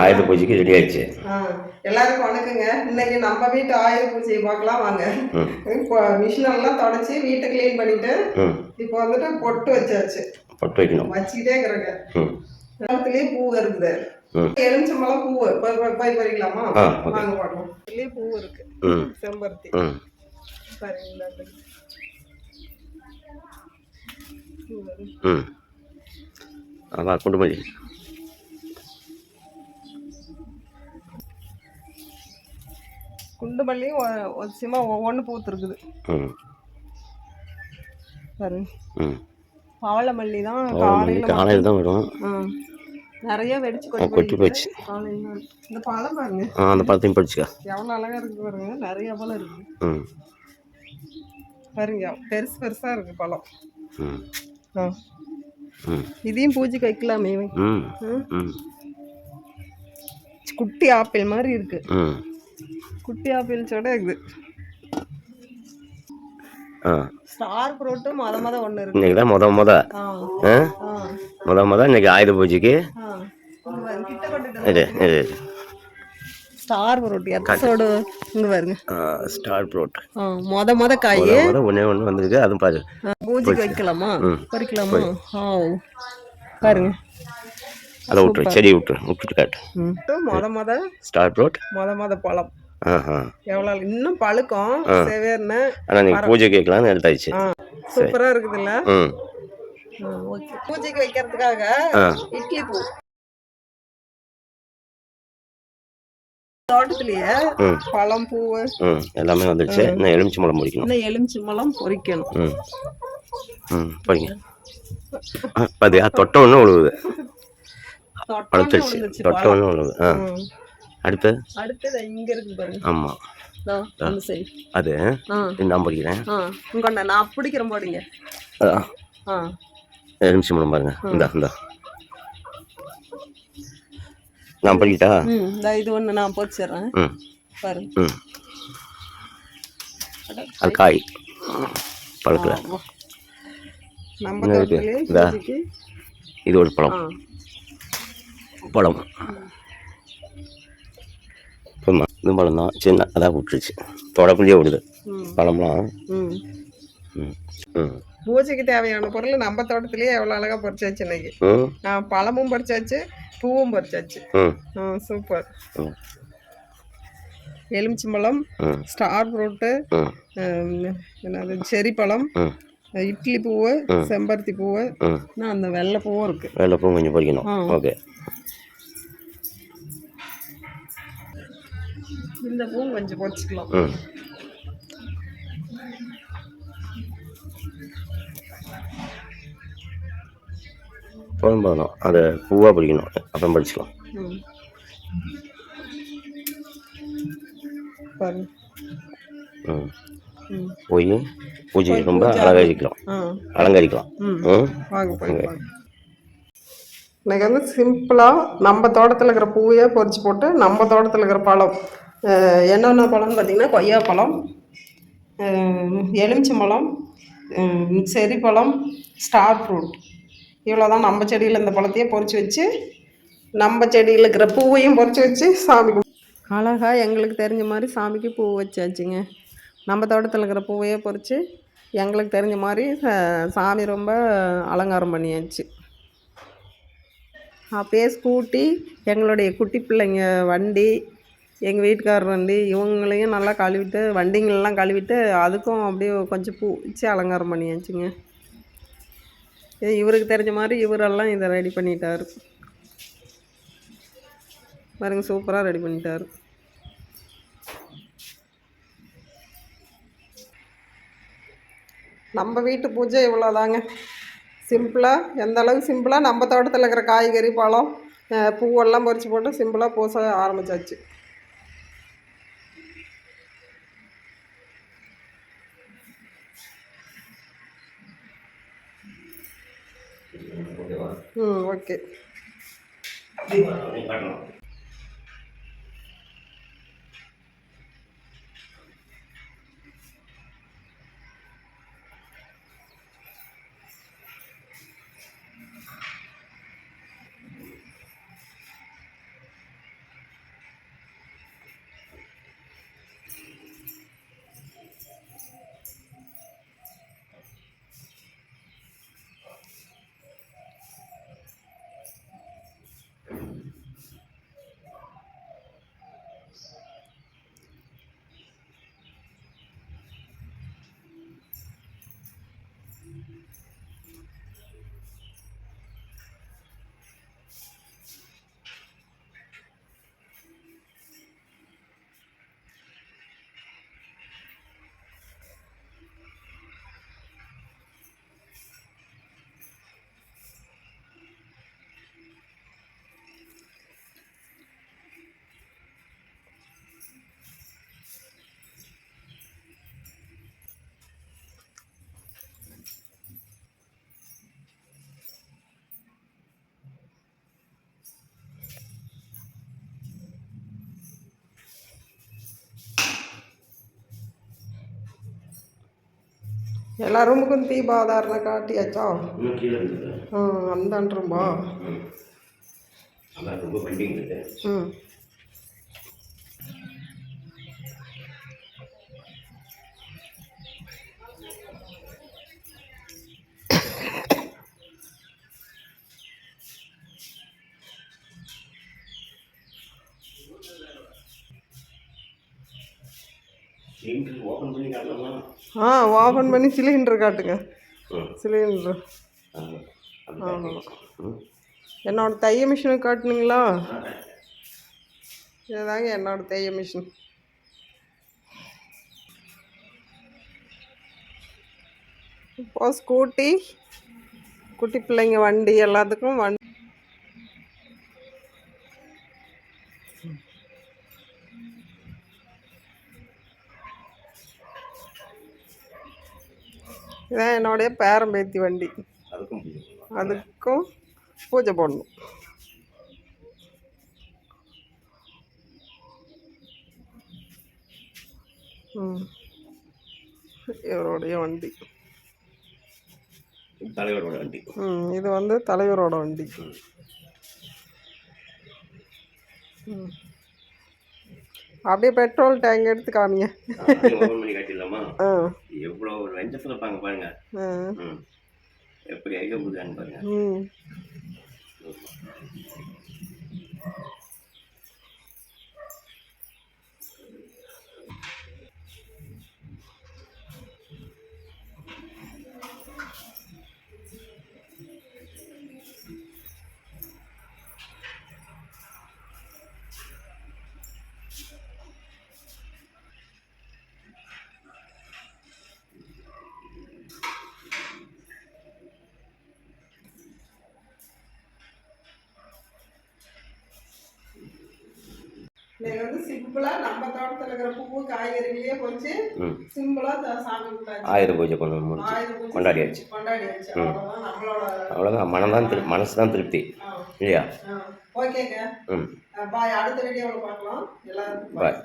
ஆயுத பூஜைக்கு ரெடி ஆயிடுச்சு. எல்லாருக்கும் வணக்கங்க. இன்னைக்கு நம்ம வீட்டு ஆயுத பூஜையை பார்க்கலாம் வாங்க. இப்போ மிஷின் எல்லாம் தொடச்சி வீட்டை கிளீன் பண்ணிட்டு இப்போ வந்துட்டு பொட்டு வச்சாச்சு. பொட்டு வைக்கணும். வச்சுக்கிட்டே இருக்கிறேங்க. நிலத்துலயே பூ இருக்குது. எலுமிச்சம்பழம் பூ போய் பறிக்கலாமா? வாங்க பார்க்கலாம். இதுலயே பூ இருக்கு. செம்பருத்தி. அதான் குண்டுமல்லி. குண்டுமல்லி சும்மா ஒவ்வொன்று பூத்துருக்குது பாருங்க. பவளமல்லி தான் காலையில் தான் வரும். நிறைய வெடிச்சு கொட்டி போச்சு. இந்த பழம் பாருங்க. அந்த பழத்தையும் படிச்சுக்கா. எவ்வளோ அழகா இருக்கு பாருங்க. நிறைய பழம் இருக்கு பாருங்க. பெருசு பெருசா இருக்கு பழம். இதையும் பூஜைக்கு வைக்கலாமே. குட்டி ஆப்பிள் மாதிரி இருக்கு. குட்டி ஆப்பிள் சோட இருக்குது. ஸ்டார் ஃப்ரூட் மொத ஒன்று இருக்கு. இன்னைக்கு தான் முத இன்னைக்கு ஆயுத பூஜைக்கு ஸ்டார் ஃப்ரூட் எத்தோடு இங்க பாருங்க. ஸ்டார் ஃப்ரூட் மொத காய் ஒன்று வந்திருக்கு. அதுவும் பாரு. பூஜைக்கு வைக்கலாமா? பறிக்கலாமா? பாருங்க. அதை விட்டுரு, செடி விட்டுட்டு காட்டு. மொத ஸ்டார் ஃப்ரூட் மொத பழம் எவ்வளோ இன்னும் பழுக்கம் சேவேர்னு. ஆனால் நீங்கள் பூஜை கேட்கலான்னு எடுத்தாச்சு. சூப்பராக இருக்குதுல்ல? ஓகே. பூஜைக்கு வைக்கிறதுக்காக இட்லி பூ தோட்டத்திலேயே பழம் பூ எல்லாமே வந்துடுச்சு. இன்னும் எலுமிச்சம்பழம் பொரிக்கணும். எலுமிச்சம்பழம் பொரிக்கணும். பொரிங்க. பாத்தியா தொட்ட ஒன்று உழுவுது. பழுத்துடுச்சு. தொட்ட ஒன்று உழுவுது. அடுத்தது இங்க இருக்கு பாருங்க. ஆமா அது நான் பிடிக்கிறேன். நான் பிடிக்கிறேன் போடுங்க. எலுமிச்சம்பழம் பாருங்க. இந்த நான் படிக்கிட்டா? இது ஒன்று நான் பொரிச்சிடுறேன் பாருங்க. அது காய் பழுக்கல. இது ஒரு பழம். இது பழம் தான் சின்ன அதான் விட்டுருச்சு. தொடக்குள்ளேயே விடுது பழம்லாம். பூஜைக்கு தேவையான பொருள் நம்ம தோட்டத்திலேயே எவ்வளோ அழகாக பறிச்சாச்சு இன்னைக்கு. பழமும் பறிச்சாச்சு, பூவும் பறிச்சாச்சு. சூப்பர். எலுமிச்சம்பழம், ஸ்டார் ஃப்ரூட்டு, என்னது செரி பழம், இட்லி பூவு, செம்பருத்தி பூவு, அந்த வெள்ளை பூவும் இருக்கு. வெள்ளை பூவும் கொஞ்சம் பறிக்கணும். ஓகே. இந்த பூவும் கொஞ்சம் பொரிச்சுக்கலாம். போதும் அதை பூவாக பிடிக்கணும். அப்புறம் படிச்சுக்கலாம். போய் பூஜை ரொம்ப அலங்கரிக்கலாம். இன்னைக்கு வந்து சிம்பிளாக நம்ம தோட்டத்தில் இருக்கிற பூவையே பொரிச்சு போட்டு நம்ம தோட்டத்தில் இருக்கிற பழம் என்னென்ன பழம்னு பார்த்தீங்கன்னா கொய்யாப்பழம், எலுமிச்சம்பழம், செரி பழம், ஸ்டார் ஃப்ரூட், இவ்வளோ தான். நம்ம செடியில் இந்த பழத்தையே பொரிச்சு வச்சு நம்ம செடியில் இருக்கிற பூவையும் பொரிச்சு வச்சு சாமிக்கு அழகாக எங்களுக்கு தெரிஞ்ச மாதிரி சாமிக்கு பூ வச்சாச்சுங்க. நம்ம தோட்டத்தில் இருக்கிற பூவையே பொரித்து எங்களுக்கு தெரிஞ்ச மாதிரி சாமி ரொம்ப அலங்காரம் பண்ணியாச்சு. அப்பயே ஸ்கூட்டி, எங்களுடைய குட்டி பிள்ளைங்க வண்டி, எங்கள் வீட்டுக்காரர் வண்டி, இவங்களையும் நல்லா கழுவிட்டு வண்டிங்களெலாம் கழுவிட்டு அதுக்கும் அப்படியே கொஞ்சம் பூ வச்சு அலங்காரம் பண்ணியாச்சுங்க. இவருக்கு தெரிஞ்ச மாதிரி இவரெல்லாம் இதை ரெடி பண்ணிட்டார் பாருங்க. சூப்பராக ரெடி பண்ணிட்டார். நம்ம வீட்டு பூஜை இவ்வளோதாங்க. சிம்பிளாக, எந்த அளவுக்கு சிம்பிளாக நம்ம தோட்டத்தில் இருக்கிற காய்கறி பழம் பூவெல்லாம் பறித்து போட்டு சிம்பிளாக பூச ஆரம்பித்தாச்சு. ஓகே. எல்லா ரூமுக்கும் தீபாதாரணை காட்டியாச்சா? இன்னும் கீழே இருக்குது. அந்தான்றம்பா. அதான் ரொம்ப பெண்டிங் இருக்குது. சிலிண்டர் ஓப்பன் பண்ணி காட்டலாமா? ஓப்பன் பண்ணி சிலிண்டர் காட்டுங்க. சிலிண்டர் என்னோட தைய மிஷினை காட்டுனீங்களா? இதுதாங்க என்னோட தைய மிஷின். இப்போ ஸ்கூட்டி, குட்டி பிள்ளைங்க வண்டி எல்லாத்துக்கும் இதான் என்னுடைய பேரம்பேத்தி வண்டி. அதுக்கும் பூஜை போடணும். இவருடைய வண்டி, தலைவரோட வண்டி. இது வந்து தலைவரோட வண்டி. அப்படியே பெட்ரோல் டேங்க் எடுத்து காமிங்க. எவ்வளோ லஞ்சத்தில் இருப்பாங்க பாருங்க, எப்படி ஐடியா கொடுக்குறாங்க பாருங்க. இன்னைக்கு வந்து சிம்பிளா நம்ம தோட்டத்தில் இருக்கிற பூ காய்கறிகளையே போச்சு சிம்பிளா சாமி ஆயுத பூஜை கொண்டாடியாச்சு. அவ்வளோதான். மனசு தான் திருப்தி இல்லையா? ஓகேங்க. பாய். அடுத்த வீடியோவில் பார்க்கலாம். எல்லாருக்கும் பாய்.